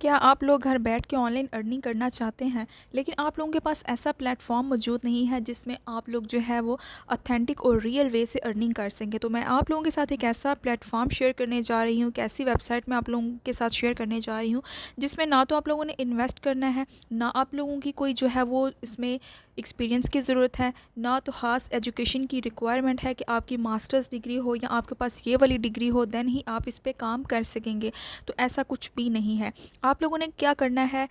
क्या आप लोग घर बैठ के ऑनलाइन अर्निंग करना चाहते हैं, लेकिन आप लोगों के पास ऐसा प्लेटफॉर्म मौजूद नहीं है जिसमें आप लोग जो है वो ऑथेंटिक और रियल वे से अर्निंग कर सकें? तो मैं आप लोगों के साथ एक ऐसा प्लेटफॉर्म शेयर करने जा रही हूँ, एक ऐसी वेबसाइट मैं आप लोगों के साथ शेयर करने जा रही हूँ जिसमें ना तो आप लोगों ने इन्वेस्ट करना है, ना आप लोगों की कोई जो है वो इसमें एक्सपीरियंस की ज़रूरत है, ना तो ख़ास एजुकेशन की रिक्वायरमेंट है कि आपकी मास्टर्स डिग्री हो या आपके पास ये वाली डिग्री हो देन ही आप इस पे काम कर सकेंगे। तो ऐसा कुछ भी नहीं है। आप लोगों ने क्या करना है,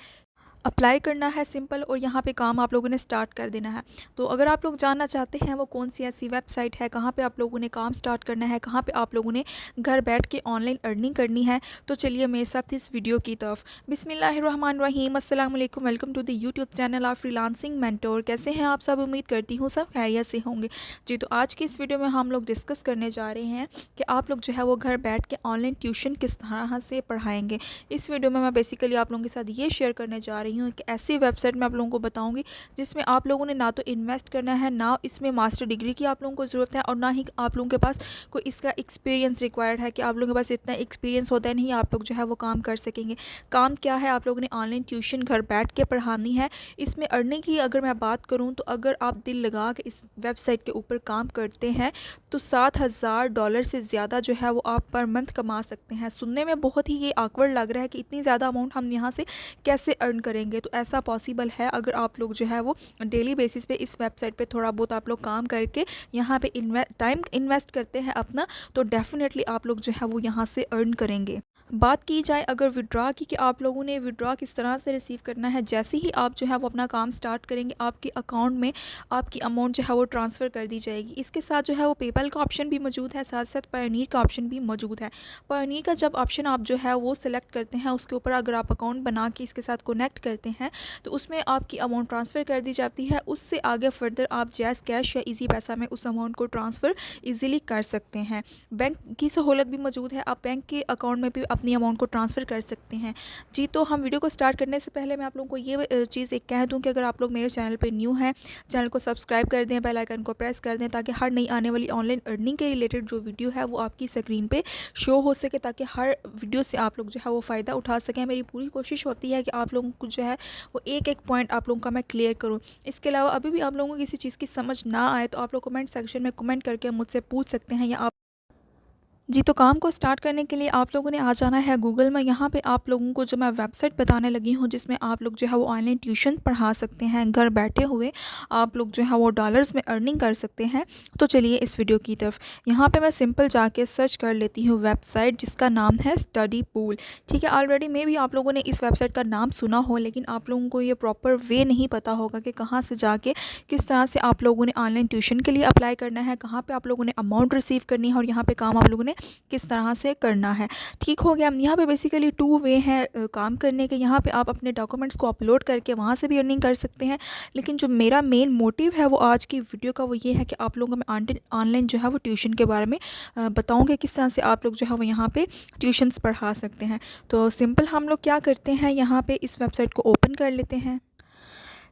अप्लाई करना है सिंपल, और यहाँ पे काम आप लोगों ने स्टार्ट कर देना है। तो अगर आप लोग जानना चाहते हैं वो कौन सी ऐसी वेबसाइट है, कहाँ पे आप लोगों ने काम स्टार्ट करना है, कहाँ पे आप लोगों ने घर बैठ के ऑनलाइन अर्निंग करनी है, तो चलिए मेरे साथ इस वीडियो की तरफ। बिस्मिल्लाहिर्रहमानिर्रहीम, अस्सलाम वालेकुम, welcome to the YouTube channel of freelancing mentor. कैसे हैं आप सब? उम्मीद करती हूँ सब खैरियत से होंगे। जी, तो आज की इस वीडियो में हम लोग डिस्कस करने जा रहे हैं कि आप लोग जो है वो घर बैठ के ऑनलाइन ट्यूशन किस तरह से पढ़ाएंगे। इस वीडियो में मैं बेसिकली आप लोगों के साथ ये शेयर करने जा रही हूँ कि ऐसी वेबसाइट मैं आप लोगों को बताऊंगी जिसमें आप लोगों ने ना तो इन्वेस्ट करना है, ना इसमें मास्टर डिग्री की आप लोगों को ज़रूरत है, और ना ही आप लोगों के पास कोई इसका एक्सपीरियंस रिक्वायर्ड है कि आप लोगों के पास इतना एक्सपीरियंस होता है नहीं आप लोग जो है वो काम कर सकेंगे। काम क्या है, आप लोगों ने ऑनलाइन ट्यूशन घर बैठ के पढ़ानी है। इसमें अर्निंग की अगर मैं बात करूँ तो अगर आप दिल लगा के इस वेबसाइट के ऊपर काम करते हैं तो $7,000 से ज़्यादा जो है वो आप पर मंथ कमा सकते हैं। सुनने में बहुत ही ये awkward लग रहा है कि इतनी ज़्यादा अमाउंट हम यहाँ से कैसे अर्न करेंगे, तो ऐसा पॉसिबल है अगर आप लोग जो है वो डेली बेसिस पे इस वेबसाइट पे थोड़ा बहुत आप लोग काम करके यहाँ पे टाइम इन्वेस्ट करते हैं अपना, तो डेफिनेटली आप लोग जो है वो यहाँ से अर्न करेंगे। बात की जाए अगर विड्रॉ की कि आप लोगों ने विड्रॉ किस तरह से रिसीव करना है, जैसे ही आप जो है वो अपना काम स्टार्ट करेंगे आपके अकाउंट में आपकी अमाउंट जो है वो ट्रांसफ़र कर दी जाएगी। इसके साथ जो है वो पेपल का ऑप्शन भी मौजूद है, साथ साथ पायोनियर का ऑप्शन भी मौजूद है। पायोनियर का जब ऑप्शन आप जो है वो सिलेक्ट करते हैं उसके ऊपर अगर आप अकाउंट बना के इसके साथ कनेक्ट करते हैं तो उसमें आपकी अमाउंट ट्रांसफ़र कर दी जाती है। उससे आगे फर्दर आप जैज़ कैश या ईजी पैसा में उस अमाउंट को ट्रांसफ़र ईजिली कर सकते हैं। बैंक की सहूलत भी मौजूद है, आप बैंक के अकाउंट में भी अपनी अमाउंट को ट्रांसफ़र कर सकते हैं। जी, तो हम वीडियो को स्टार्ट करने से पहले मैं आप लोगों को ये चीज़ एक कह दूं कि अगर आप लोग मेरे चैनल पे न्यू हैं, चैनल को सब्सक्राइब कर दें, बेल आइकन को प्रेस कर दें ताकि हर नई आने वाली ऑनलाइन अर्निंग के रिलेटेड जो वीडियो है वो आपकी स्क्रीन पे शो हो सके, ताकि हर वीडियो से आप लोग जो है वो फ़ायदा उठा सकें। मेरी पूरी कोशिश होती है कि आप लोगों को जो है वो एक एक पॉइंट आप लोगों का मैं क्लियर करूँ। इसके अलावा अभी भी आप लोगों को किसी चीज़ की समझ ना आए तो आप लोग कमेंट सेक्शन में कमेंट करके मुझसे पूछ सकते हैं, या आप जी, तो काम को स्टार्ट करने के लिए आप लोगों ने आ जाना है गूगल में। यहाँ पे आप लोगों को जो मैं वेबसाइट बताने लगी हूँ जिसमें आप लोग जो है वो ऑनलाइन ट्यूशन पढ़ा सकते हैं घर बैठे हुए, आप लोग जो है वो डॉलर्स में अर्निंग कर सकते हैं। तो चलिए इस वीडियो की तरफ। यहाँ पे मैं सिंपल जाके सर्च कर लेती हूँ वेबसाइट जिसका नाम है स्टडी पूल। ठीक है, ऑलरेडी मे भी आप लोगों ने इस वेबसाइट का नाम सुना हो, लेकिन आप लोगों को ये प्रॉपर वे नहीं पता होगा कि कहाँ से जाके किस तरह से आप लोगों ने ऑनलाइन ट्यूशन के लिए अप्लाई करना है, कहाँ पे आप लोगों ने अमाउंट रिसीव करनी है और यहाँ पे काम आप लोगों ने किस तरह से करना है। ठीक हो गया। यहाँ पे बेसिकली टू वे हैं काम करने के। यहाँ पे आप अपने डॉक्यूमेंट्स को अपलोड करके वहाँ से भी अर्निंग कर सकते हैं, लेकिन जो मेरा मेन मोटिव है वो आज की वीडियो का वो ये है कि आप लोगों को मैं ऑनलाइन जो है वो ट्यूशन के बारे में बताऊँगी किस तरह से आप लोग जो है वो यहाँ पे ट्यूशन्स पढ़ा सकते हैं। तो सिंपल हम लोग क्या करते हैं, यहाँ पे इस वेबसाइट को ओपन कर लेते हैं।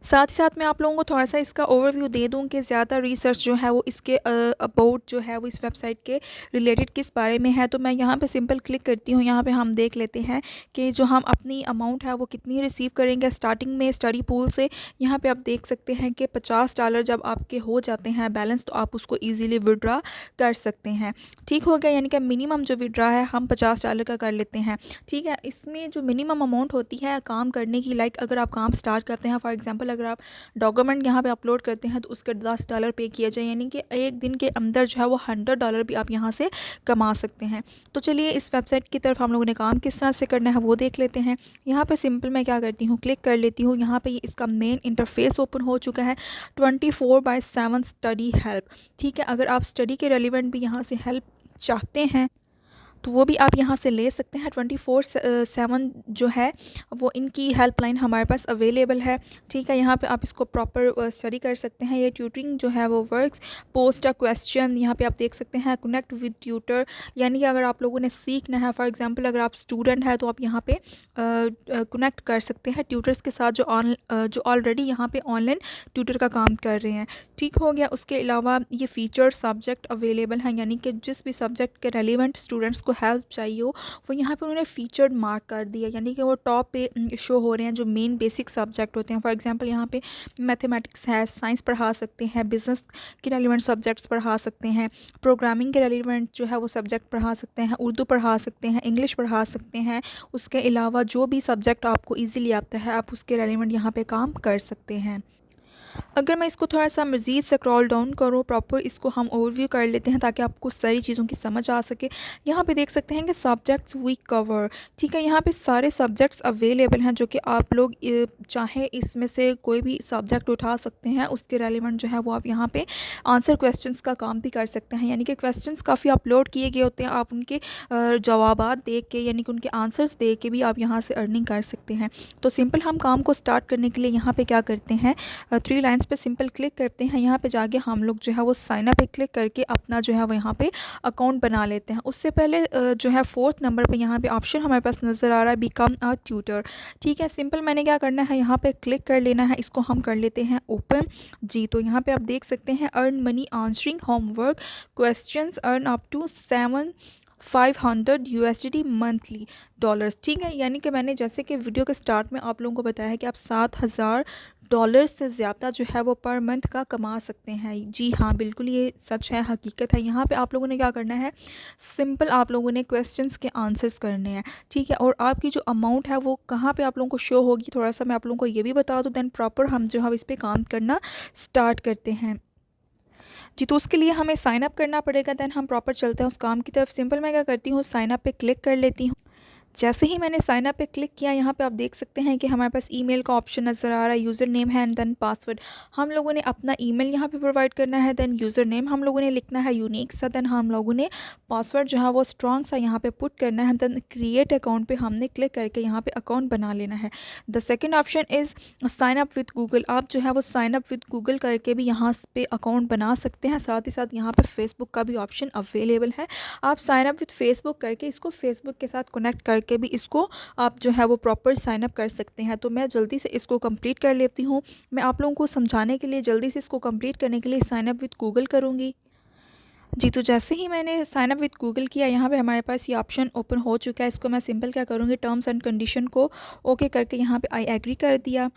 साथ ही साथ मैं आप लोगों को थोड़ा सा इसका ओवरव्यू दे दूं कि ज़्यादा रिसर्च जो है वो इसके अबाउट जो है वो इस वेबसाइट के रिलेटेड किस बारे में है। तो मैं यहाँ पे सिंपल क्लिक करती हूँ। यहाँ पे हम देख लेते हैं कि जो हम अपनी अमाउंट है वो कितनी रिसीव करेंगे स्टार्टिंग में स्टडी पूल से। यहाँ पे आप देख सकते हैं कि $50 जब आपके हो जाते हैं बैलेंस तो आप उसको ईजिली विड्रा कर सकते हैं। ठीक हो गया, यानी कि मिनिमम जो विड्रा है हम $50 का कर लेते हैं। ठीक है, इसमें जो मिनिमम अमाउंट होती है काम करने की, लाइक अगर आप काम स्टार्ट करते हैं, फॉर एग्जांपल अगर आप डॉक्यूमेंट यहाँ पे अपलोड करते हैं तो उसके $10 पे किया जाए, यानी कि एक दिन के अंदर जो है वो $100 भी आप यहाँ से कमा सकते हैं। तो चलिए इस वेबसाइट की तरफ हम लोगों ने काम किस तरह से करना है वो देख लेते हैं। यहाँ पे सिंपल मैं क्या करती हूँ, क्लिक कर लेती हूँ। यहाँ पे इसका मेन इंटरफेस ओपन हो चुका है, 24/7 स्टडी हेल्प। ठीक है, अगर आप स्टडी के रेलिवेंट भी यहाँ से हेल्प चाहते हैं तो वो भी आप यहाँ से ले सकते हैं। 24/7 जो है वो इनकी हेल्पलाइन हमारे पास अवेलेबल है। ठीक है, यहाँ पे आप इसको प्रॉपर स्टडी कर सकते हैं। ये ट्यूटरिंग जो है वो वर्क्स, पोस्ट अ क्वेश्चन, यहाँ पे आप देख सकते हैं कनेक्ट विद ट्यूटर, यानी कि अगर आप लोगों ने सीखना है, फॉर एग्जांपल अगर आप स्टूडेंट है तो आप यहाँ पे कनेक्ट कर सकते हैं ट्यूटर्स के साथ जो ऑलरेडी यहाँ पे ऑनलाइन ट्यूटर का काम कर रहे हैं। ठीक हो गया। उसके अलावा ये फीचर सब्जेक्ट अवेलेबल हैं, यानी कि जिस भी सब्जेक्ट के रेलिवेंट स्टूडेंट्स को जिसको हेल्प चाहिए हो वो यहाँ पे उन्होंने फीचर्ड मार्क कर दिया, यानी कि वो टॉप पे शो हो रहे हैं जो मेन बेसिक सब्जेक्ट होते हैं। फॉर एग्जांपल यहाँ पे मैथमेटिक्स है, साइंस पढ़ा सकते हैं, बिजनेस के रेलिवेंट सब्जेक्ट्स पढ़ा सकते हैं, प्रोग्रामिंग के रेलिवेंट जो है वो सब्जेक्ट पढ़ा सकते हैं, उर्दू पढ़ा सकते हैं, इंग्लिश पढ़ा सकते हैं। उसके अलावा जो भी सब्जेक्ट आपको ईजिली आता है आप उसके रेलिवेंट यहाँ पे काम कर सकते हैं। अगर मैं इसको थोड़ा सा मज़ीद स्क्रॉल डाउन करूँ, प्रॉपर इसको हम ओवरव्यू कर लेते हैं ताकि आपको सारी चीज़ों की समझ आ सके। यहाँ पे देख सकते हैं कि सब्जेक्ट्स वी कवर, ठीक है, यहाँ पे सारे सब्जेक्ट्स अवेलेबल हैं जो कि आप लोग चाहे इसमें से कोई भी सब्जेक्ट उठा सकते हैं, उसके रेलिवेंट जो है वो आप यहाँ पे आंसर क्वेश्चंस का काम भी कर सकते हैं। यानी कि क्वेश्चंस काफ़ी अपलोड किए गए होते हैं, आप उनके जवाबात देख के यानी कि उनके आंसर्स देख के भी आप यहाँ से अर्निंग कर सकते हैं। तो सिंपल हम काम को स्टार्ट करने के लिए यहाँ पे क्या करते हैं, 3 लाइन्स पे सिंपल क्लिक करते हैं। यहाँ पे जाके हम लोग जो है वो साइन अप पे क्लिक करके अपना जो है वो यहाँ पे अकाउंट बना लेते हैं। उससे पहले जो है 4th नंबर पे यहाँ पे ऑप्शन हमारे पास नज़र आ रहा है बिकम अ ट्यूटर, ठीक है। सिंपल मैंने क्या करना है, यहाँ पे क्लिक कर लेना है, इसको हम कर लेते हैं ओपन जी। तो यहाँ पे आप देख सकते हैं earn money answering homework questions, earn up to 7,500 USD monthly dollars, ठीक है। यानी कि मैंने जैसे कि वीडियो के स्टार्ट में आप लोगों को बताया है कि आप $7,000 से ज़्यादा जो है वो पर मंथ का कमा सकते हैं। जी हाँ, बिल्कुल ये सच है, हकीकत है। यहाँ पे आप लोगों ने क्या करना है, सिंपल आप लोगों ने क्वेश्चंस के आंसर्स करने हैं, ठीक है। और आपकी जो अमाउंट है वो कहाँ पे आप लोगों को शो होगी, थोड़ा सा मैं आप लोगों को ये भी बता दूँ, देन प्रॉपर हम जो है इस पर काम करना स्टार्ट करते हैं जी। तो उसके लिए हमें साइन अप करना पड़ेगा, देन हम प्रॉपर चलते हैं उस काम की तरफ। सिंपल मैं क्या करती हूँ, साइन अप पे क्लिक कर लेती हूँ। जैसे ही मैंने साइन अप पे क्लिक किया, यहाँ पे आप देख सकते हैं कि हमारे पास ईमेल का ऑप्शन नज़र आ रहा है, यूज़र नेम है एंड देन पासवर्ड। हम लोगों ने अपना ईमेल यहाँ पे प्रोवाइड करना है, देन यूज़र नेम हम लोगों ने लिखना है यूनिक सा, देन हम लोगों ने पासवर्ड जो है वो स्ट्रॉन्ग सा यहाँ पे पुट करना है, देन क्रिएट अकाउंट पे हमने क्लिक करके यहाँ पे अकाउंट बना लेना है। The second option is sine up with Google. आप जो है वो साइन अप विद गूगल करके भी यहाँ पे अकाउंट बना सकते हैं। साथ ही साथ यहाँ पे फेसबुक का भी ऑप्शन अवेलेबल है। आप साइन अप विद फेसबुक करके इसको फेसबुक के साथ कनेक्ट करके भी इसको आप जो है वो प्रॉपर साइन अप कर सकते हैं। तो मैं जल्दी से इसको कंप्लीट कर लेती हूँ। मैं आप लोगों को समझाने के लिए जल्दी से इसको कंप्लीट करने के लिए साइन अप विद गूगल करूँगी जी। तो जैसे ही मैंने साइन अप विद गूगल किया, यहाँ पे हमारे पास ये ऑप्शन ओपन हो चुका है। इसको मैं सिंपल क्या करूँगी, टर्म्स एंड कंडीशन को ओके करके यहाँ पे आई एग्री कर दिया।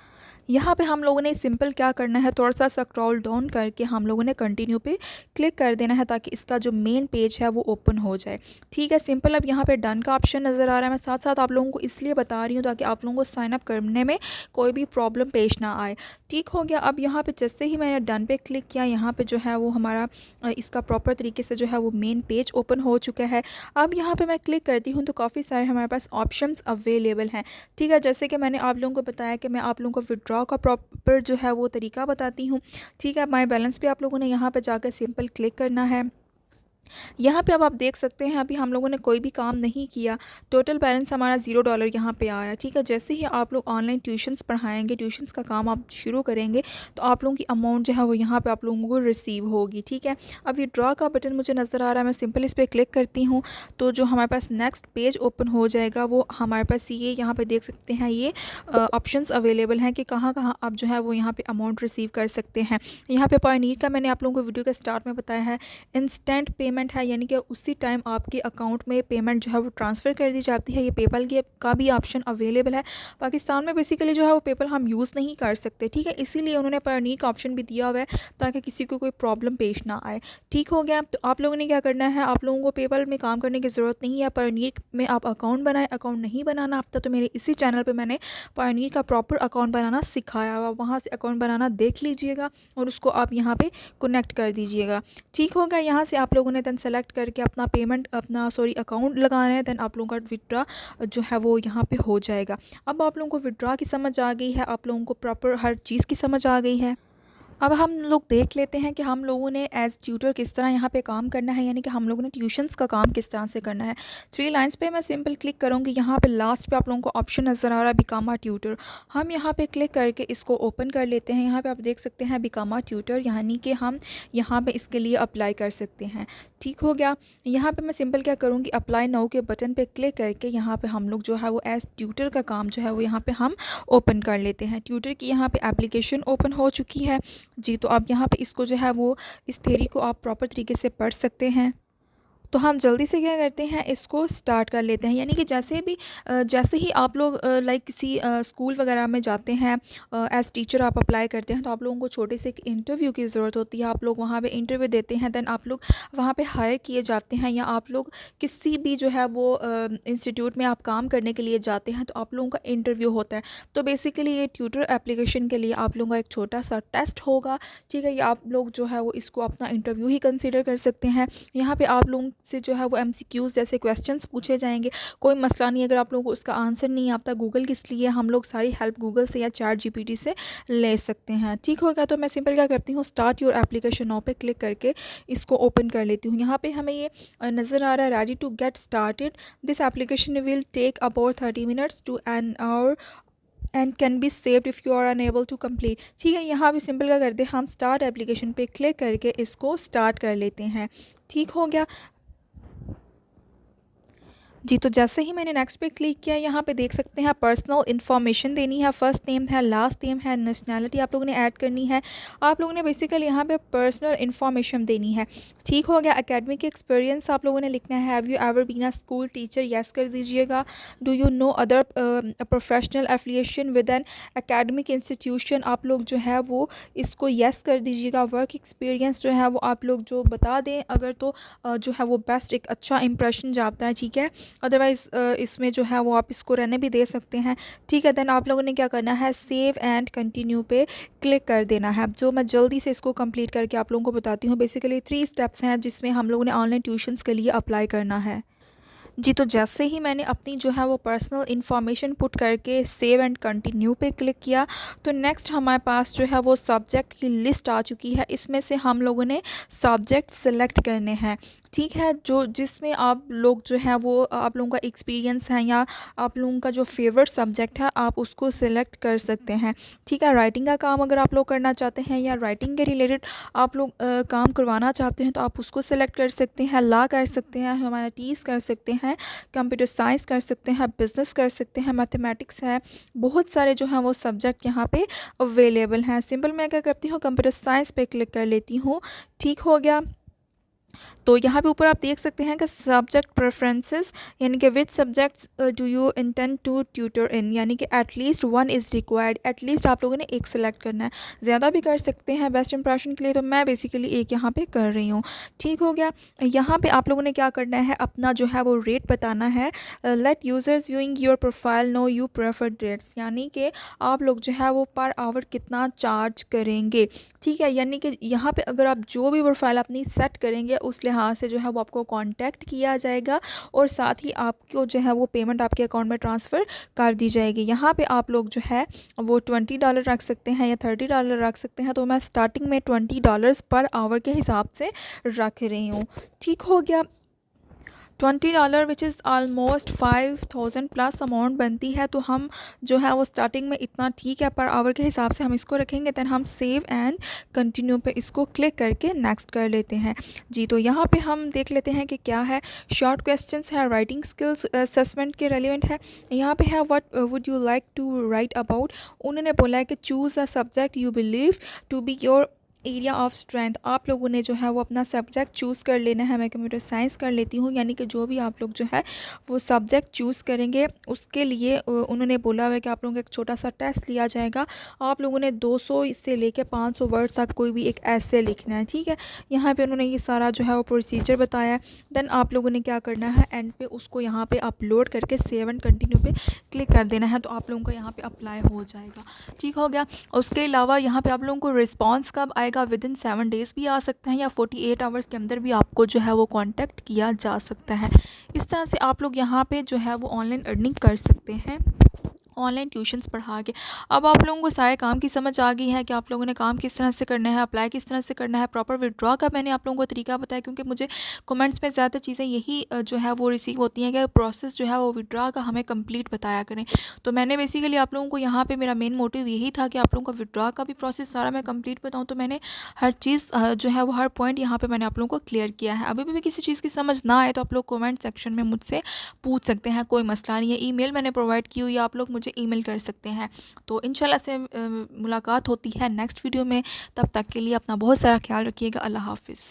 यहाँ पे हम लोगों ने सिंपल क्या करना है, थोड़ा सा स्क्रॉल डाउन करके हम लोगों ने कंटिन्यू पे क्लिक कर देना है ताकि इसका जो मेन पेज है वो ओपन हो जाए, ठीक है। सिंपल अब यहाँ पे डन का ऑप्शन नज़र आ रहा है। मैं साथ साथ आप लोगों को इसलिए बता रही हूँ ताकि आप लोगों को साइन अप करने में कोई भी प्रॉब्लम पेश ना आए, ठीक हो गया। अब यहाँ पे जैसे ही मैंने डन पे क्लिक किया, यहाँ पे जो है वो हमारा इसका प्रॉपर तरीके से जो है वो मेन पेज ओपन हो चुका है। अब यहाँ पे मैं क्लिक करती हूँ तो काफ़ी सारे हमारे पास ऑप्शंस अवेलेबल हैं, ठीक है। जैसे कि मैंने आप लोगों को बताया कि मैं आप लोगों को विड्रॉ का प्रॉपर जो है वो तरीका बताती हूँ, ठीक है। माय बैलेंस पे आप लोगों ने यहाँ पे जाकर सिंपल क्लिक करना है। यहाँ पे अब आप देख सकते हैं अभी हम लोगों ने कोई भी काम नहीं किया, टोटल बैलेंस हमारा $0 यहाँ पे आ रहा है, ठीक है। जैसे ही आप लोग ऑनलाइन ट्यूशन्स पढ़ाएंगे, ट्यूशन्स का काम आप शुरू करेंगे तो आप लोगों की अमाउंट जो है वो यहाँ पे आप लोगों को रिसीव होगी, ठीक है। अब ये ड्रॉ का बटन मुझे नज़र आ रहा है, मैं सिंपल इस पर क्लिक करती हूँ तो जो हमारे पास नेक्स्ट पेज ओपन हो जाएगा वो हमारे पास ये यहाँ पर देख सकते हैं ये ऑप्शंस अवेलेबल हैं कि कहाँ कहाँ आप जो है वो यहाँ पर अमाउंट रिसीव कर सकते हैं। यहाँ पर पायनीर का मैंने आप लोगों को वीडियो के स्टार्ट में बताया है, इंस्टेंट पेमेंट है, यानी कि उसी टाइम आपके अकाउंट में पेमेंट जो है वो ट्रांसफ़र कर दी जाती है। ये पेपल का भी ऑप्शन अवेलेबल है। पाकिस्तान में बेसिकली जो है वो पेपल हम यूज़ नहीं कर सकते, ठीक है, इसीलिए उन्होंने पायोनियर का ऑप्शन भी दिया हुआ है ताकि किसी को कोई प्रॉब्लम पेश ना आए, ठीक हो गया। तो आप लोगों ने क्या करना है, आप लोगों को पेपल में काम करने की ज़रूरत नहीं है, पायोनियर में आप अकाउंट बनाएं। अकाउंट नहीं बनाना आता तो मेरे इसी चैनल पर मैंने पायोनियर का प्रॉपर अकाउंट बनाना सिखाया हुआ, वहाँ से अकाउंट बनाना देख लीजिएगा और उसको आप यहाँ पर कनेक्ट कर दीजिएगा, ठीक हो गया। यहाँ से आप लोगों ने दैन सेलेक्ट करके अपना पेमेंट अकाउंट लगाना है, दैन आप लोगों का विड्रॉ जो है वो यहाँ पे हो जाएगा। अब आप लोगों को विड्रॉ की समझ आ गई है, आप लोगों को प्रॉपर हर चीज़ की समझ आ गई है। अब हम लोग देख लेते हैं कि हम लोगों ने एज़ ट्यूटर किस तरह यहाँ पे काम करना है, यानी कि हम लोगों ने ट्यूशन्स का काम किस तरह से करना है। 3 लाइन्स पे मैं सिंपल क्लिक करूँगी, यहाँ पे लास्ट पे आप लोगों को ऑप्शन नज़र आ रहा है बिकम अ ट्यूटर। हम यहाँ पे क्लिक करके इसको ओपन कर लेते हैं। यहाँ पे आप देख सकते हैं बिकम अ ट्यूटर, यानी कि हम यहाँ पे इसके लिए अप्लाई कर सकते हैं, ठीक हो गया। यहाँ पे मैं सिंपल क्या करूँगी, अप्लाई नाउ के बटन पे क्लिक करके यहाँ पे हम लोग जो है वो एज़ ट्यूटर का काम जो है वो यहाँ पे हम ओपन कर लेते हैं। ट्यूटर की यहाँ पे एप्लीकेशन ओपन हो चुकी है जी। तो अब यहाँ पे इसको जो है वो इस थ्योरी को आप प्रॉपर तरीके से पढ़ सकते हैं। तो हम जल्दी से क्या करते हैं, इसको स्टार्ट कर लेते हैं। यानी कि जैसे ही आप लोग लाइक किसी स्कूल वगैरह में जाते हैं, एज़ टीचर आप अप्लाई करते हैं, तो आप लोगों को छोटे से एक इंटरव्यू की ज़रूरत होती है। आप लोग वहाँ पे इंटरव्यू देते हैं, देन आप लोग वहाँ पे हायर किए जाते हैं, या आप लोग किसी भी जो है वो इंस्टीट्यूट में आप काम करने के लिए जाते हैं, तो आप लोगों का इंटरव्यू होता है। तो बेसिकली ये ट्यूटर एप्लीकेशन के लिए आप लोगों का एक छोटा सा टेस्ट होगा, ठीक है। ये आप लोग जो है वो इसको अपना इंटरव्यू ही कंसिडर कर सकते हैं। यहाँ पे आप लोगों से जो है वो एमसीक्यूज़ जैसे क्वेश्चंस पूछे जाएंगे। कोई मसला नहीं, अगर आप लोगों को उसका आंसर नहीं आता, गूगल किस लिए, हम लोग सारी हेल्प गूगल से या चैट जीपीटी से ले सकते हैं, ठीक होगा। तो मैं सिंपल क्या करती हूँ, स्टार्ट योर एप्लीकेशन नाउ पे क्लिक करके इसको ओपन कर लेती हूँ। यहाँ पे हमें ये नज़र आ रहा है ready to get started, this application will take about 30 minutes to an hour and can be saved if you are unable to complete, ठीक है। यहाँ भी सिंपल क्या करते हैं, हम स्टार्ट एप्लीकेशन पे क्लिक करके इसको स्टार्ट कर लेते हैं, ठीक हो गया जी। तो जैसे ही मैंने नेक्स्ट पे क्लिक किया, यहाँ पे देख सकते हैं पर्सनल इन्फॉर्मेशन देनी है, फर्स्ट नेम है, लास्ट नेम है, नेशनैलिटी आप लोगों ने ऐड करनी है। आप लोगों ने बेसिकली यहाँ पे पर्सनल इन्फॉर्मेशन देनी है, ठीक हो गया। एकेडमिक एक्सपीरियंस आप लोगों ने लिखना है, have you ever been a school teacher, yes कर दीजिएगा। Do you know other professional affiliation with an academic institution, आप लोग जो है वो इसको येस कर दीजिएगा। वर्क एक्सपीरियंस जो है वो आप लोग जो बता दें, अगर तो जो है वो बेस्ट एक अच्छा इंप्रेशन जाता है, ठीक है। अदरवाइज़ इसमें जो है वो आप इसको रहने भी दे सकते हैं, ठीक है। देन आप लोगों ने क्या करना है, सेव एंड कंटिन्यू पे क्लिक कर देना है। जो मैं जल्दी से इसको कंप्लीट करके आप लोगों को बताती हूँ। बेसिकली 3 स्टेप्स हैं जिसमें हम लोगों ने ऑनलाइन ट्यूशन्स के लिए अप्लाई करना है जी। तो जैसे ही मैंने अपनी जो है वो पर्सनल इन्फॉर्मेशन पुट करके सेव एंड कंटिन्यू पे क्लिक किया, तो नेक्स्ट हमारे पास जो है वो सब्जेक्ट की लिस्ट आ चुकी है। इसमें से हम लोगों ने सब्जेक्ट सेलेक्ट करने हैं, ठीक है, जो जिसमें आप लोग जो है वो आप लोगों का एक्सपीरियंस है या आप लोगों का जो फेवरेट सब्जेक्ट है, आप उसको सिलेक्ट कर सकते हैं, ठीक है। राइटिंग का काम अगर आप लोग करना चाहते हैं या राइटिंग के रिलेटेड आप लोग काम करवाना चाहते हैं, तो आप उसको सिलेक्ट कर सकते हैं। लॉ कर सकते हैं, ह्यूमैनिटीज़ कर सकते हैं, कंप्यूटर साइंस कर सकते हैं, बिज़नेस कर सकते हैं, मैथमेटिक्स है। बहुत सारे जो हैं वो सब्जेक्ट यहाँ पे अवेलेबल हैं। सिंपल मैं क्या करती हूँ, कंप्यूटर साइंस पे क्लिक कर लेती हूँ, ठीक हो गया। तो यहाँ पे ऊपर आप देख सकते हैं कि सब्जेक्ट प्रेफरेंसेस, यानी कि which subjects do you intend to tutor in, यानी कि at least one is required. At least आप लोगों ने एक सेलेक्ट करना है, ज़्यादा भी कर सकते हैं बेस्ट इंप्रेशन के लिए, तो मैं बेसिकली एक यहाँ पे कर रही हूँ, ठीक हो गया। यहाँ पे आप लोगों ने क्या करना है, अपना जो है वो रेट बताना है। Let users viewing your profile know you preferred rates, यानी कि आप लोग जो है वो पर आवर कितना चार्ज करेंगे, ठीक है। यानी कि यहाँ पे अगर आप जो भी प्रोफाइल अपनी सेट करेंगे, उस लिहाज से जो है वो आपको कांटेक्ट किया जाएगा, और साथ ही आपको जो है वो पेमेंट आपके अकाउंट में ट्रांसफ़र कर दी जाएगी। यहाँ पे आप लोग जो है वो $20 रख सकते हैं या $30 रख सकते हैं। तो मैं स्टार्टिंग में $20 पर आवर के हिसाब से रख रही हूँ, ठीक हो गया। $20 which is almost 5000 plus amount बनती है, तो हम जो है वो स्टार्टिंग में इतना ठीक है, पर आवर के हिसाब से हम इसको रखेंगे। दैन हम सेव एंड कंटिन्यू पे इसको क्लिक करके नेक्स्ट कर लेते हैं जी। तो यहाँ पे हम देख लेते हैं कि क्या है, शॉर्ट क्वेश्चंस है, राइटिंग स्किल्स असेसमेंट के रेलिवेंट है। यहाँ पे है what would you like to write about, उन्होंने बोला है कि choose a subject you believe to be your area of strength. आप लोगों ने जो है वो अपना सब्जेक्ट चूज़ कर लेना है। मैं कंप्यूटर साइंस कर लेती हूँ, यानी कि जो भी आप लोग जो है वो सब्जेक्ट चूज़ करेंगे, उसके लिए उन्होंने बोला हुआ है कि आप लोगों का एक छोटा सा टेस्ट लिया जाएगा। आप लोगों ने 200 से लेके 500 वर्ड तक कोई भी एक ऐसे लिखना है, ठीक है। यहाँ पे उन्होंने ये सारा जो है वो प्रोसीजर बताया है। देन आप लोगों ने क्या करना है, एंड पे उसको यहाँ पे अपलोड करके सेव एंड कंटिन्यू पे क्लिक कर देना है, तो आप लोगों का यहाँ पे अप्लाई हो जाएगा, ठीक हो गया। उसके अलावा यहाँ पे आप लोगों को रिस्पॉन्स कब आएगा, विद इन 7 डेज़ भी आ सकता है, या 48 आवर्स के अंदर भी आपको जो है वो कांटेक्ट किया जा सकता है। इस तरह से आप लोग यहाँ पे जो है वो ऑनलाइन अर्निंग कर सकते हैं, ऑनलाइन ट्यूशन्स पढ़ा के। अब आप लोगों को सारे काम की समझ आ गई है कि आप लोगों ने काम किस तरह से करना है, अप्लाई किस तरह से करना है। प्रॉपर विड्रॉ का मैंने आप लोगों को तरीका बताया, क्योंकि मुझे कमेंट्स में ज़्यादा चीज़ें यही जो है वो रिसीव होती हैं कि प्रोसेस जो है वो विड्रॉ का हमें कंप्लीट बताया करें। तो मैंने बेसिकली आप लोगों को यहाँ पे मेरा मेन मोटिव यही था कि आप लोगों को विड्रॉ का भी प्रोसेस सारा मैं कंप्लीट बताऊँ। तो मैंने हर चीज़ जो है वो हर पॉइंट यहाँ पर मैंने आप लोगों को क्लियर किया है। अभी भी किसी चीज़ की समझ ना आए तो आप लोग कमेंट सेक्शन में मुझसे पूछ सकते हैं, कोई मसला नहीं है। ईमेल मैंने प्रोवाइड की हुई है, आप लोग मुझे ईमेल कर सकते हैं। तो इंशाल्लाह से मुलाकात होती है नेक्स्ट वीडियो में। तब तक के लिए अपना बहुत सारा ख्याल रखिएगा। अल्लाह हाफिज़।